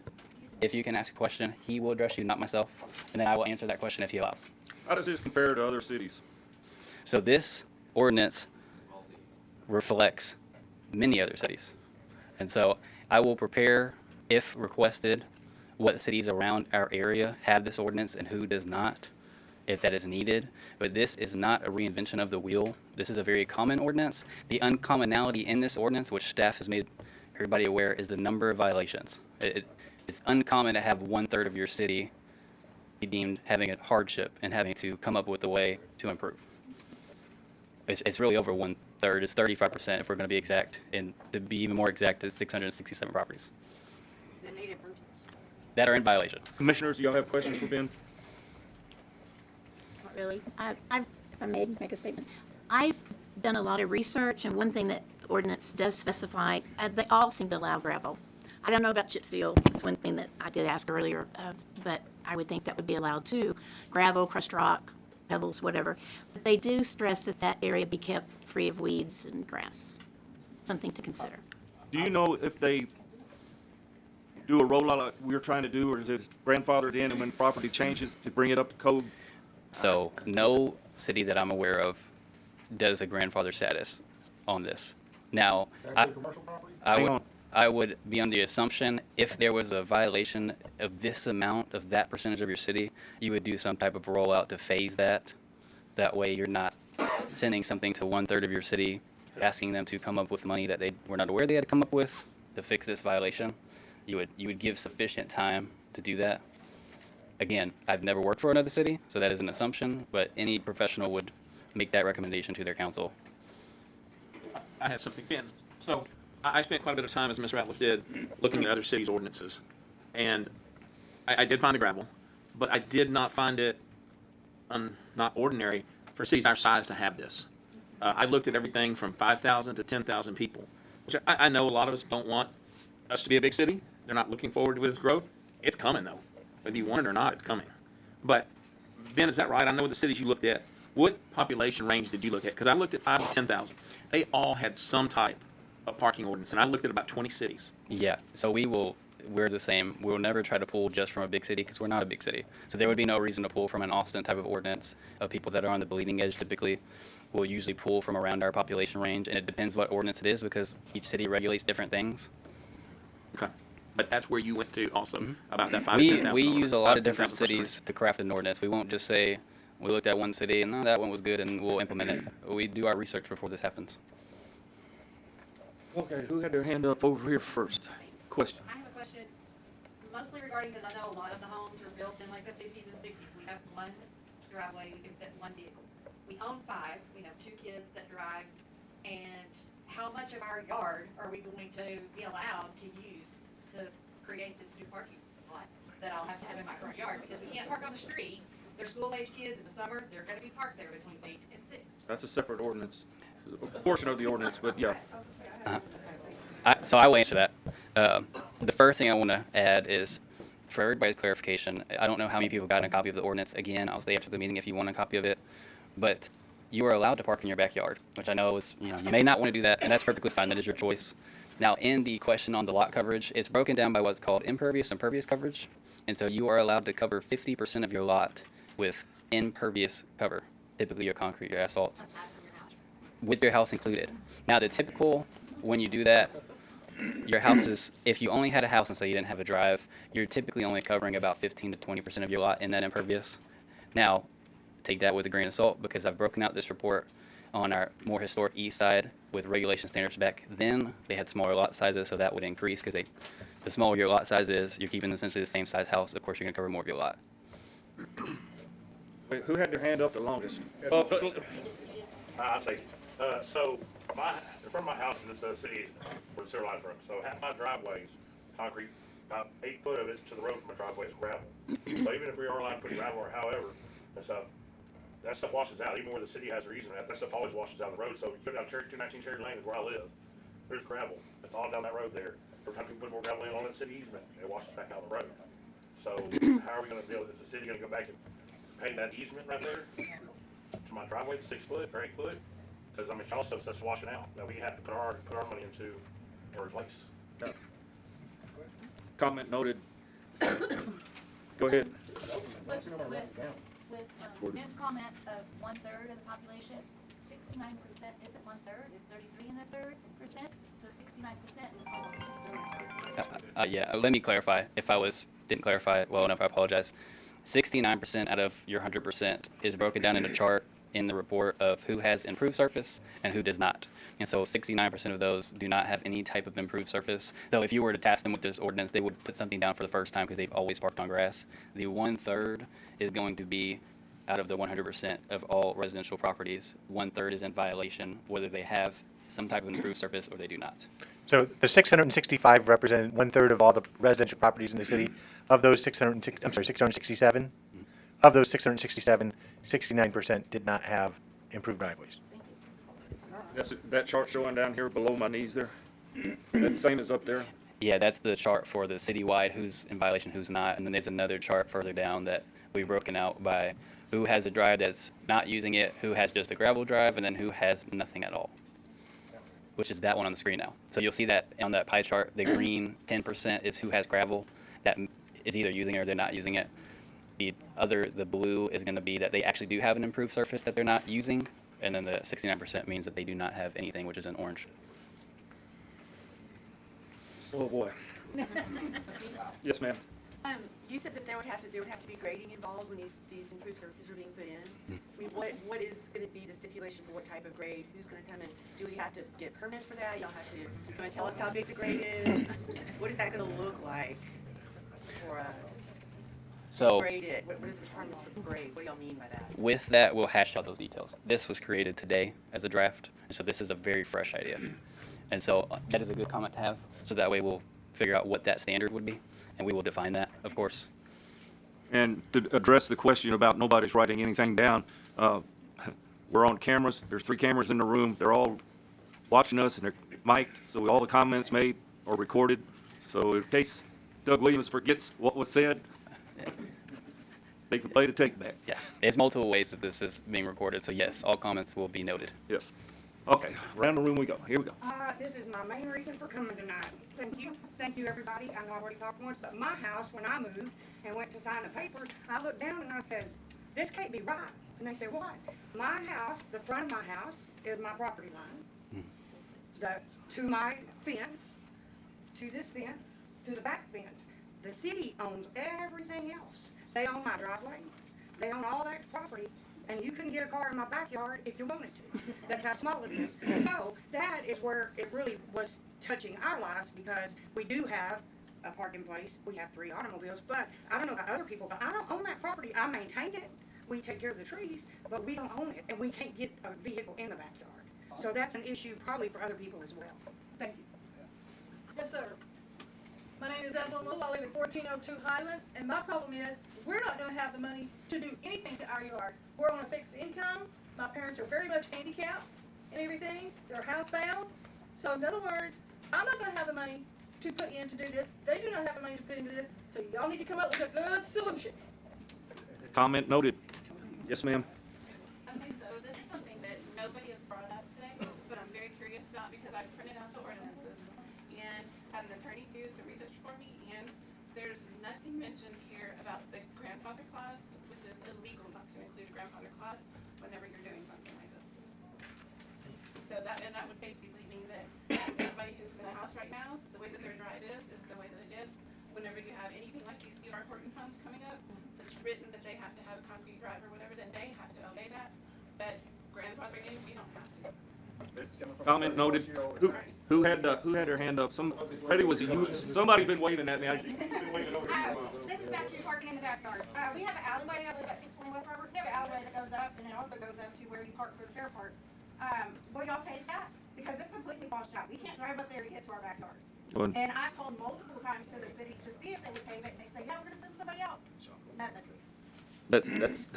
If you can ask a question, he will address you, not myself, and then I will answer that question if he allows. How does this compare to other cities? So this ordinance reflects many other cities. And so I will prepare, if requested, what cities around our area have this ordinance and who does not, if that is needed. But this is not a reinvention of the wheel. This is a very common ordinance. The uncommonality in this ordinance, which staff has made everybody aware, is the number of violations. It's uncommon to have 1/3 of your city be deemed having a hardship and having to come up with a way to improve. It's really over 1/3. It's 35% if we're going to be exact. And to be even more exact, it's 667 properties that are in violation. Commissioners, do y'all have questions for Ben? Not really. If I may make a statement, I've done a lot of research, and one thing that the ordinance does specify, they all seem to allow gravel. I don't know about chip seal. It's one thing that I did ask earlier, but I would think that would be allowed too. Gravel, crushed rock, pebbles, whatever. But they do stress that that area be kept free of weeds and grass. Something to consider. Do you know if they do a rollout like we're trying to do, or is it grandfathered in and when property changes to bring it up to code? So no city that I'm aware of does a grandfather status on this. Now, I would be on the assumption if there was a violation of this amount of that percentage of your city, you would do some type of rollout to phase that. That way you're not sending something to 1/3 of your city, asking them to come up with money that they were not aware they had to come up with to fix this violation. You would give sufficient time to do that. again, I've never worked for another city, so that is an assumption, but any professional would make that recommendation to their council. I had something, Ben. So I spent quite a bit of time, as Ms. Ratliff did, looking at other cities' ordinances. And I did find the gravel, but I did not find it not ordinary for cities our size to have this. I looked at everything from 5,000 to 10,000 people, which I know a lot of us don't want us to be a big city. They're not looking forward to its growth. It's coming, though. Whether you want it or not, it's coming. But, Ben, is that right? I know the cities you looked at. What population range did you look at? Because I looked at 5 to 10,000. They all had some type of parking ordinance, and I looked at about 20 cities. Yeah, so we're the same. We'll never try to pull just from a big city because we're not a big city. So there would be no reason to pull from an Austin type of ordinance of people that are on the bleeding edge typically. We'll usually pull from around our population range, and it depends what ordinance it is because each city regulates different things. Okay. But that's where you went to also, about that 5 to We 10,000. we use a lot of different 10,000 per cities to craft an ordinance. We won't just say we looked at one city and no, that one was good and we'll implement it. We do our research before this happens. Okay, who had their hand up over here first? Question. I have a question, mostly regarding, because I know a lot of the homes are built in like the 50s and 60s. We have one driveway, we can fit one vehicle. We own 5, we have 2 kids that drive, and how much of our yard are we going to be allowed to use to create this new parking lot that I'll have to have in my front yard? Because we can't park on the street. They're school-age kids in the summer, they're gonna be parked there between 8 and 6. That's a separate ordinance, a portion of the ordinance, but yeah. So I will answer that. The first thing I want to add is, for everybody's clarification, I don't know how many people got a copy of the ordinance. Again, I'll stay after the meeting if you want a copy of it. But you are allowed to park in your backyard, which I know is, you may not want to do that, and that's perfectly fine. That is your choice. Now, in the question on the lot coverage, it's broken down by what's called impervious and pervious coverage. And so you are allowed to cover 50% of your lot with impervious cover, typically your concrete, your asphalts, with your house included. Now, the typical, when you do that, your house is, if you only had a house and say you didn't have a drive, you're typically only covering about 15 to 20% of your lot in that impervious. Now, take that with a grain of salt because I've broken out this report on our more historic east side with regulation standards back then. They had smaller lot sizes, so that would increase because the smaller your lot size is, you're keeping essentially the same size house. Of course, you're going to cover more of your lot. Wait, who had their hand up the longest? I'll take it. So in front of my house in this city where the sewer lines run, so half my driveway's concrete, about 8 foot of it to the road from my driveway is gravel. So even if we are allowed to put gravel or however, that stuff washes out. Even where the city has their easement, that stuff always washes down the road. So you go down 219 Cherry Lane is where I live. There's gravel. It's all down that road there. Every time people put more gravel in on that city easement, it washes back down the road. So how are we going to deal with this? Is the city going to go back and pay that easement right there to my driveway, 6 foot or 8 foot? Because I mean, all stuff that's washing out that we have to put our money into or replace. Comment noted. Go ahead. With Ben's comment of 1/3 of the population, 69% isn't 1/3, it's 33 1/3%. So 69% is almost 2/3. Yeah, let me clarify. If I didn't clarify it well enough, I apologize. 69% out of your 100% is broken down in a chart in the report of who has improved surface and who does not. And so 69% of those do not have any type of improved surface. So if you were to task them with this ordinance, they would put something down for the first time because they've always parked on grass. The 1/3 is going to be out of the 100% of all residential properties. 1/3 is in violation, whether they have some type of improved surface or they do not. So the 665 represented 1/3 of all the residential properties in the city. Of those 667, of those 667, 69% did not have improved driveways. That chart showing down here below my knees there, that's the same as up there? Yeah, that's the chart for the citywide, who's in violation, who's not. And then there's another chart further down that we've broken out by who has a drive that's not using it, who has just a gravel drive, and then who has nothing at all, which is that one on the screen now. So you'll see that on that pie chart, the green 10% is who has gravel that is either using it or they're not using it. The blue is going to be that they actually do have an improved surface that they're not using. And then the 69% means that they do not have anything, which is in orange. Oh, boy. Yes, ma'am. You said that there would have to be grading involved when these improved services are being put in. I mean, what is going to be the stipulation for what type of grade? Who's going to come in? Do we have to get permits for that? Y'all have to go and tell us how big the grade is? What is that going to look like for us? So Grade it, what is requirements for grade, what do y'all mean by that? with that, we'll hash out those details. This was created today as a draft, so this is a very fresh idea. And so that is a good comment to have, so that way we'll figure out what that standard would be, and we will define that, of course. And to address the question about nobody's writing anything down, we're on cameras. There's 3 cameras in the room. They're all watching us, and they're mic'd, so all the comments made are recorded. So in case Doug Williams forgets what was said, they can play the tape back. Yeah, there's multiple ways that this is being recorded, so yes, all comments will be noted. Yes. Okay, around the room we go. Here we go. This is my main reason for coming tonight. Thank you, everybody. I know I've already talked once, but my house, when I moved and went to sign the papers, I looked down and I said, this can't be right. And they said, what? My house, the front of my house is my property line. To my fence, to this fence, to the back fence. The city owns everything else. They own my driveway. They own all that property. And you couldn't get a car in my backyard if you wanted to. That's how small it is. So that is where it really was touching our lives, because we do have a parking place. We have 3 automobiles, but I don't know about other people, but I don't own that property. I maintain it. We take care of the trees, but we don't own it, and we can't get a vehicle in the backyard. So that's an issue probably for other people as well. Thank you. Yes, sir. My name is Evelyn Little. I live at 1402 Highland, and my problem is we're not going to have the money to do anything to our yard. We're on a fixed income. My parents are very much handicapped and everything. They're housebound. So in other words, I'm not going to have the money to put in to do this. They do not have the money to put into this. So y'all need to come up with a good solution. Comment noted. Yes, ma'am. Okay, so this is something that nobody has brought up today, but I'm very curious about because I printed out the ordinances and had an attorney do some research for me, and there's nothing mentioned here about the grandfather clause, which is illegal not to include a grandfather clause whenever you're doing something like this. So that would basically mean that everybody who's in a house right now, the way that their drive is the way that it is. Whenever you have anything like these D.R. Horton homes coming up, it's written that they have to have a concrete drive or whatever, then they have to obey that. But grandfathering in, we don't have to. Comment noted. Who had their hand up? Somebody was somebody been waving at me. This is actually parking in the backyard. We have an alleyway. I live at 641 West Roberts. We have an alleyway that goes up, and it also goes up to where you park for the fair park. Will y'all pay that? Because it's completely washed out. We can't drive up there to get to our backyard. And I called multiple times to the city to see if they would pay it. They say, yeah, we're gonna send somebody out. Nothing. But that's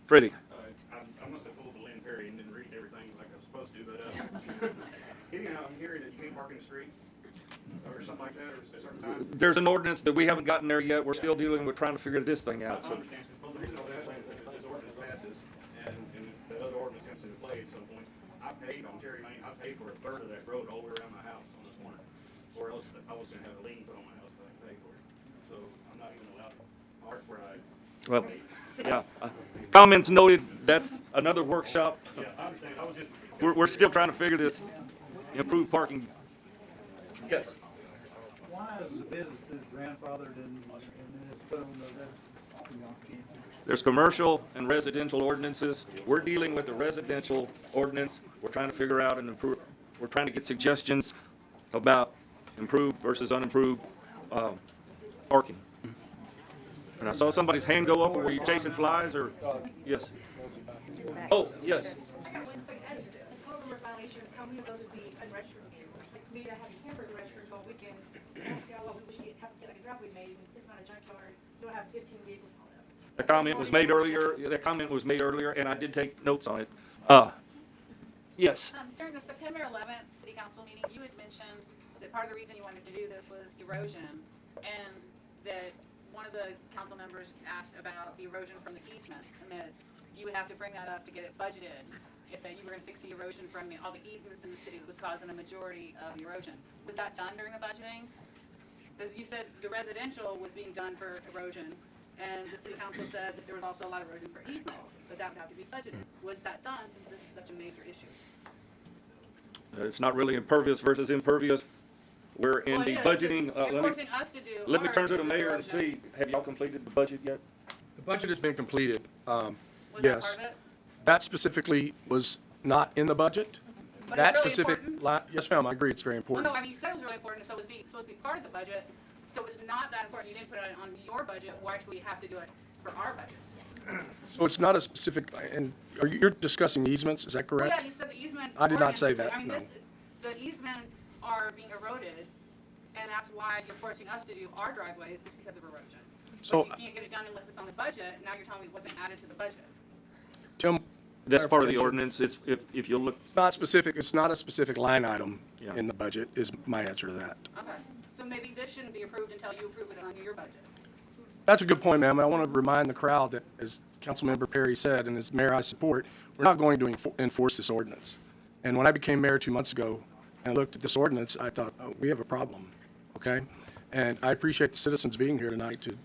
Freddie. I must have pulled the Lynn Perry and didn't read everything like I was supposed to, but anyhow, I'm hearing that you can't park in the street or something like that, or a certain time. There's an ordinance that we haven't gotten there yet. We're still dealing with trying to figure this thing out. I understand. Well, the reason I was asking is that this ordinance passes and the other ordinance comes into play at some point. I paid on Cherry Lane, I paid for a third of that road all the way around my house on this corner. Or else I was gonna have a lien put on my house if I didn't pay for it. So I'm not even allowed to park where I. Well, yeah. Comments noted. That's another workshop. Yeah, I understand. I was just. We're still trying to figure this. Improve parking. Yes. Why is the businesses grandfathered and then it's put on the There's commercial and residential ordinances. We're dealing with the residential ordinance. We're trying to figure out and improve. We're trying to get suggestions about improved versus unimproved parking. And I saw somebody's hand go up. Were you chasing flies or? Yes. Oh, yes. As a total number of violations, how many of those would be unregistered vehicles? Like me that have a camper registered on weekend, ask y'all what we should have to get like a driveway made. It's not a junkyard. You don't have 15 vehicles pulled up. The comment was made earlier. The comment was made earlier, and I did take notes on it. Yes. During the September 11th city council meeting, you had mentioned that part of the reason you wanted to do this was erosion, and that one of the council members asked about the erosion from the easements, and that you would have to bring that up to get it budgeted, if that you were going to fix the erosion from all the easements in the city that was causing a majority of the erosion. Was that done during the budgeting? Because you said the residential was being done for erosion, and the city council said that there was also a lot of erosion for easements, but that would have to be budgeted. Was that done since this is such a major issue? It's not really impervious versus impervious. We're in the budgeting. You're forcing us to do. Let me turn to the mayor and see, have y'all completed the budget yet? The budget has been completed. Was that Yes. part of it? That specifically was not in the budget. But That it's really specific, important. yes, ma'am, I agree, it's very Well, important. no, I mean, you said it was really important, so it was supposed to be part of the budget. So it's not that important. You didn't put it on your budget. Why should we have to do it? for our budget. So it's not a specific, and you're discussing easements, is that Well, correct? yeah, you said the easement. I did not say ordinances- that, I mean, no. the easements are being eroded, and that's why you're forcing us to do our driveways, is because of erosion. So- But you can't get it done unless it's on the budget, now you're telling me it wasn't added to the budget. Tim? That's part of the clarification. ordinance. It's, if you look, It's not specific, it's not a specific line item Yeah. in the budget, is my answer to that. Okay, so maybe this shouldn't be approved until you approve it under your budget. That's a good point, ma'am. I want to remind the crowd that, as Councilmember Perry said, and as mayor I support, we're not going to enforce this ordinance. And when I became mayor 2 months ago and looked at this ordinance, I thought, oh, we have a problem, okay? And I appreciate the citizens being here tonight to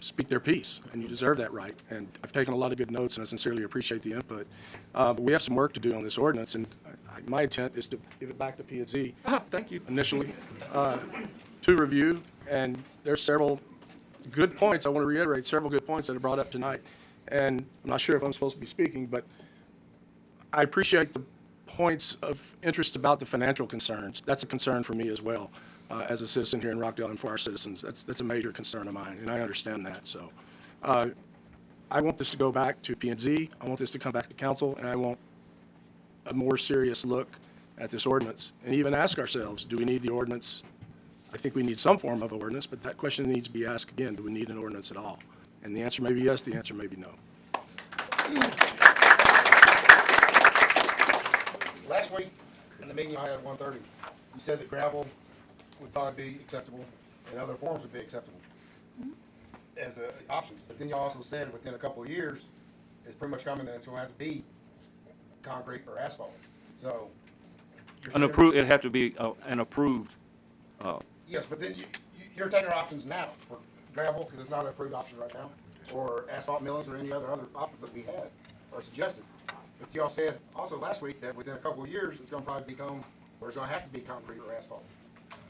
speak their piece, and you deserve that right. And I've taken a lot of good notes, and I sincerely appreciate the input. But we have some work to do on this ordinance, and my intent is to give it back to P&Z. Thank you. Initially, to review, and there's several good points, I want to reiterate, several good points that are brought up tonight. And I'm not sure if I'm supposed to be speaking, but I appreciate the points of interest about the financial concerns. That's a concern for me as well, as a citizen here in Rockdale and for our citizens. That's a major concern of mine, and I understand that. So I want this to go back to P&Z. I want this to come back to council, and I want a more serious look at this ordinance, and even ask ourselves, do we need the ordinance? I think we need some form of ordinance, but that question needs to be asked again, do we need an ordinance at all? And the answer may be yes, the answer may be no. Last week, in the meeting I had at 1:30, you said that gravel would probably be acceptable and other forms would be acceptable as options. But then you also said within a couple of years, it's pretty much coming that it's going to have to be concrete or asphalt. So. you're saying- it'd have to be an approved, Yes, but then you're taking our options now for gravel, because it's not an approved option right now, or asphalt millings or any other options that we had or suggested. But y'all said also last week that within a couple of years, it's gonna probably become, or it's gonna have to be concrete or asphalt.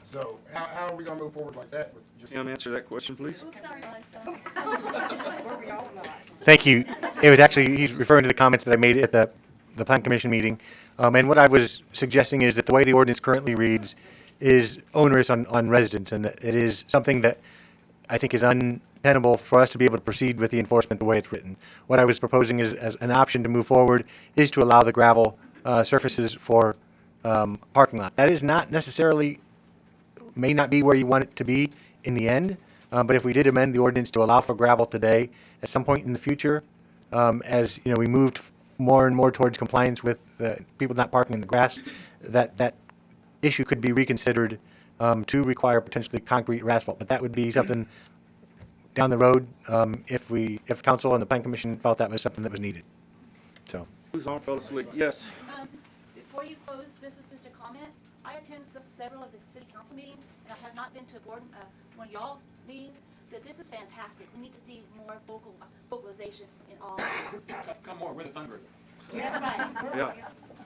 So how are we gonna move forward like that with just? Tim, answer that question, please. Thank you. It was actually, he's referring to the comments that I made at the Plan Commission meeting. And what I was suggesting is that the way the ordinance currently reads is onerous on residents, and that it is something that I think is untenable for us to be able to proceed with the enforcement the way it's written. What I was proposing is, as an option to move forward, is to allow the gravel surfaces for parking lot. That is not necessarily, may not be where you want it to be in the end, but if we did amend the ordinance to allow for gravel today, at some point in the future, as we moved more and more towards compliance with people not parking in the grass, that issue could be reconsidered to require potentially concrete or asphalt. But that would be something down the road if council and the Plan Commission felt that was something that was needed. So. Who's on, fell asleep? Yes. Before you close, this is just a comment. I attend several of the city council meetings, and I have not been to one of y'all's meetings, but this is fantastic. We need to see more vocalization in all of this. Come more, we're the fundraiser. That's right. Yeah.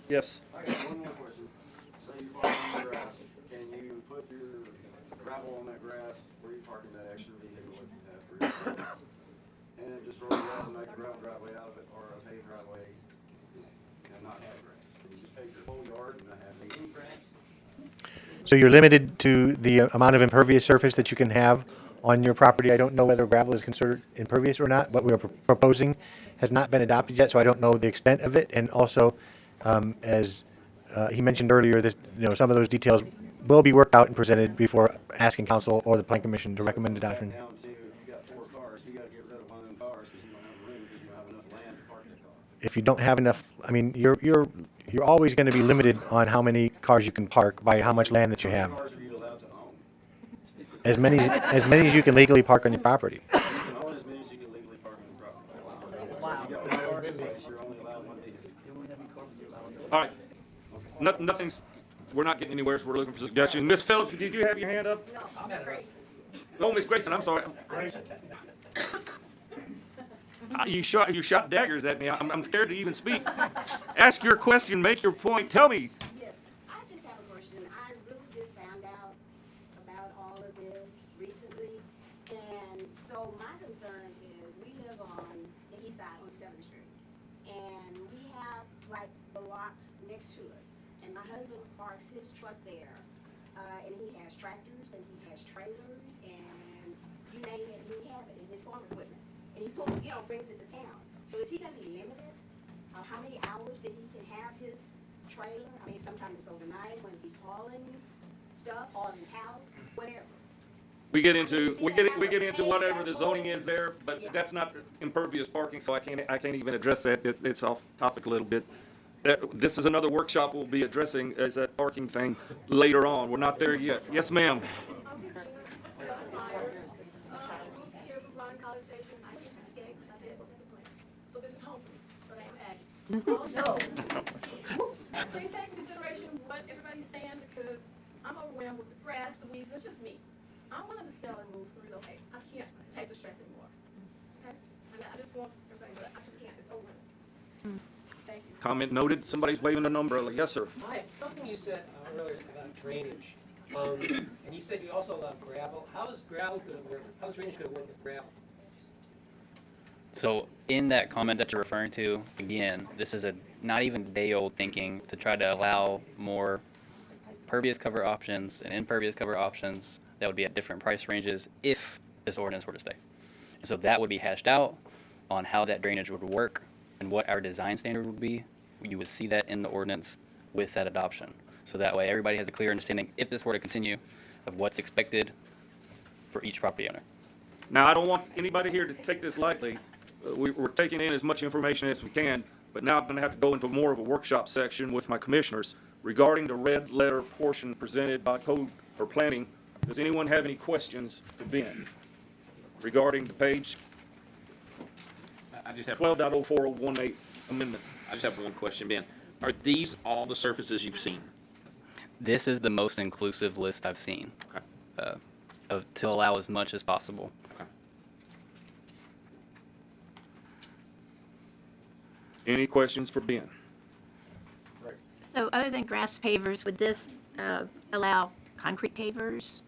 Yes. I got one more question. Say you park on the grass, can you put your gravel on that grass where you're parking that extra vehicle if you have for your purpose? And then just roll the grass and make a gravel driveway out of it, or a paved driveway, and not have grass? Can you just pave your whole yard and not have any grass? So you're limited to the amount of impervious surface that you can have on your property. I don't know whether gravel is considered impervious or not. What we are proposing has not been adopted yet, so I don't know the extent of it. And also, as he mentioned earlier, this, some of those details will be worked out and presented before asking council or the Plan Commission to recommend adoption. Down to, if you got 4 cars, you gotta get rid of one of them cars because you don't have room because you don't have enough land to park that car. If you don't have enough, I mean, you're always going to be limited on how many cars you can park by how much land that you have. How many cars are you allowed to own? As many as you can legally park on your property. You can own as many as you can legally park on your property. Wow. If you got 1 parking place, you're only allowed 1 vehicle. All right. Nothing's, we're not getting anywhere, so we're looking for suggestions. Miss Phillips, did you have your hand up? No, Grace. Oh, Miss Grayson, I'm sorry. You shot daggers at me. I'm scared to even speak. Ask your question, make your point, tell me. Yes, I just have a question. I really just found out about all of this recently, and so my concern is we live on the east side on 7th Street, and we have like the lots next to us, and my husband parks his truck there, and he has tractors, and he has trailers, and you name it, we have it, and his farm equipment. And and he pulls, brings it to town. So is he gonna be limited on how many hours that he can have his trailer? I mean, sometimes it's overnight when he's hauling stuff, hauling cows, whatever. We get into whatever the zoning is there, but that's not impervious parking, so I can't even address that. It's off topic a little bit. This is another workshop we'll be addressing, is that parking thing later on. We're not there yet. Yes, ma'am. So this is home for me, but I am Aggie. Also, please take into consideration what everybody's saying, because I'm overwhelmed with the grass, the weeds, it's just me. I'm willing to sell and move and relocate. I can't take the stress anymore. Okay? I just want everybody, but I just can't, it's over. Thank you. Comment noted. Somebody's waving an umbrella. Yes, sir. Hi, something you said earlier about drainage, and you said you also allow gravel. How is gravel going to work? How is drainage going to work with gravel? So in that comment that you're referring to, again, this is a not even day-old thinking to try to allow more pervious cover options and impervious cover options that would be at different price ranges if this ordinance were to stay. And so that would be hashed out on how that drainage would work and what our design standard would be. You would see that in the ordinance with that adoption. So that way everybody has a clear understanding, if this were to continue, of what's expected for each property owner. Now, I don't want anybody here to take this lightly. We're taking in as much information as we can, but now I'm going to have to go into more of a workshop section with my commissioners regarding the red letter portion presented by code or planning. Does anyone have any questions for Ben regarding the page I just have 12.04018 amendment? I just have one question, Ben. Are these all the surfaces you've seen? This is the most inclusive list I've seen, to allow as much as possible. Okay. Any questions for Ben? So other than grass pavers, would this allow concrete pavers?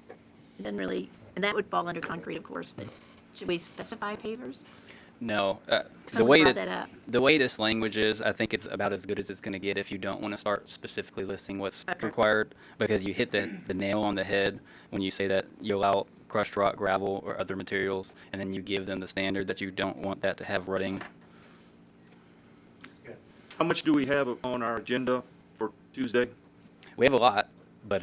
It doesn't really, and that would fall under concrete, of course, but should we specify pavers? No, the Someone way brought that, that up. the way this language is, I think it's about as good as it's going to get if you don't want to start specifically listing what's required, because you hit the nail on the head when you say that you allow crushed rock, gravel, or other materials, and then you give them the standard that you don't want that to have rutting. How much do we have on our agenda for Tuesday? We have a lot, but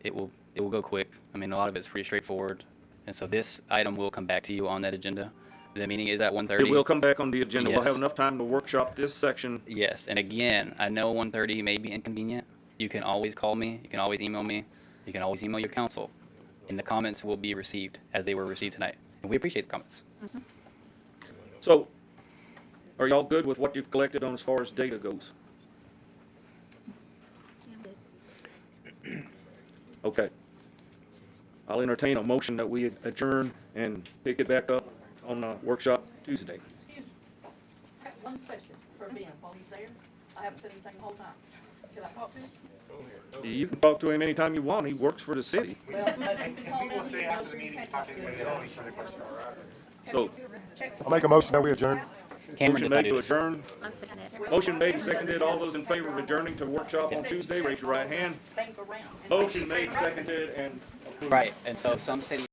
it will go quick. I mean, a lot of it's pretty straightforward, and so this item will come back to you on that agenda. The meeting is at 1:30. It will come back on the agenda. We'll Yes. have enough time to workshop this section. Yes, and again, I know 1:30 may be inconvenient. You can always call me. You can always email me. You can always email your council, and the comments will be received as they were received tonight. And we appreciate the comments. So, are y'all good with what you've collected on as far as data goes? Okay. I'll entertain a motion that we adjourn and pick it back up on the workshop Tuesday. Excuse me. I have one question for Ben while he's there. I haven't said anything the whole time. Can I talk to him? You can talk to him anytime you want. He works for the city. Well, people stay after the meeting. So, I'll make a motion that we adjourn. motion made to adjourn. I'll second it. Motion made and seconded. All those in favor of adjourning to workshop on Tuesday, raise your right hand. Things around. Motion made, seconded, and approved. Right, and so some cities